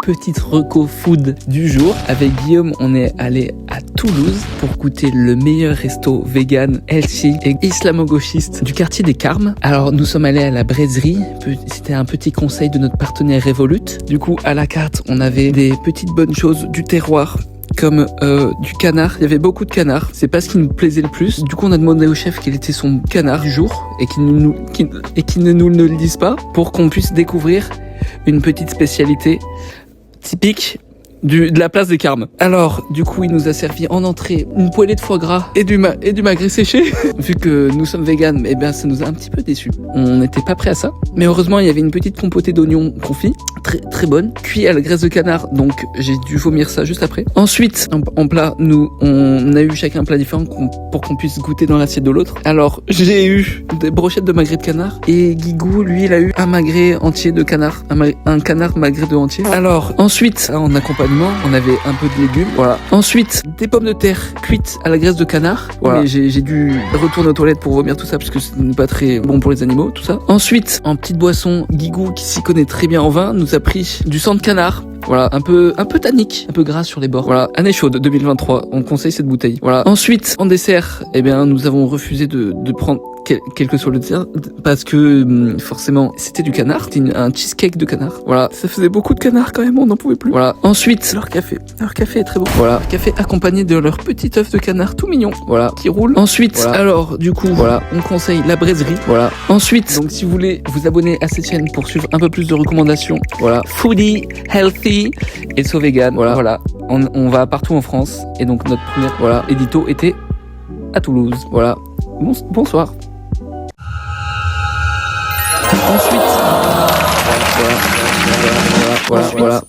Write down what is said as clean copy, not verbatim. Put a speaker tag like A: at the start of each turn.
A: petite reco food du jour. Avec Guillaume, on est allé à Toulouse pour goûter le meilleur resto vegan, healthy et islamo-gauchiste du quartier des Carmes. Alors, nous sommes allés à la braiserie. C'était un petit conseil de notre partenaire Revolut. Du coup, à la carte, on avait des petites bonnes choses du terroir, comme du canard. Il y avait beaucoup de canards. C'est pas ce qui nous plaisait le plus. Du coup, on a demandé au chef quel était son canard du jour et qu'il ne nous le dise pas pour qu'on puisse découvrir une petite spécialité typique de la place des Carmes. Alors, du coup, il nous a servi en entrée une poêlée de foie gras et du magret séché. Vu que nous sommes véganes, eh bien, ça nous a un petit peu déçus. On n'était pas prêts à ça. Mais heureusement, il y avait une petite compotée d'oignons confits. Très, très bonne. Cuit à la graisse de canard. Donc, j'ai dû vomir ça juste après. Ensuite, en plat, on a eu chacun un plat différent pour qu'on puisse goûter dans l'assiette de l'autre. Alors, j'ai eu des brochettes de magret de canard. Et Guigou, lui, il a eu un magret entier de canard. Un canard magret de entier. Alors, ensuite, en accompagnement, on avait un peu de légumes, voilà. Ensuite, des pommes de terre cuites à la graisse de canard. Voilà. J'ai dû retourner aux toilettes pour vomir tout ça parce que ce n'est pas très bon pour les animaux, tout ça. Ensuite, en petite boisson, Guigou, qui s'y connaît très bien en vin, nous a pris du sang de canard. Voilà, un peu tannique, un peu gras sur les bords. Voilà, année chaude 2023, on conseille cette bouteille. Voilà. Ensuite, en dessert, eh bien, nous avons refusé de prendre quel que soit le dessert parce que forcément, c'était du canard, c'était un cheesecake de canard. Voilà, ça faisait beaucoup de canard quand même, on n'en pouvait plus. Voilà. Ensuite, leur café est très bon. Voilà, café accompagné de leur petit œuf de canard tout mignon. Voilà, qui roule. Ensuite, voilà. Alors, du coup, voilà, on conseille la braiserie. Voilà. Ensuite, donc si vous voulez vous abonner à cette chaîne pour suivre un peu plus de recommandations, voilà, foodie, healthy et so vegan. Voilà. On va partout en France et donc notre premier édito était à Toulouse. Voilà. Bonsoir. Ensuite, voilà.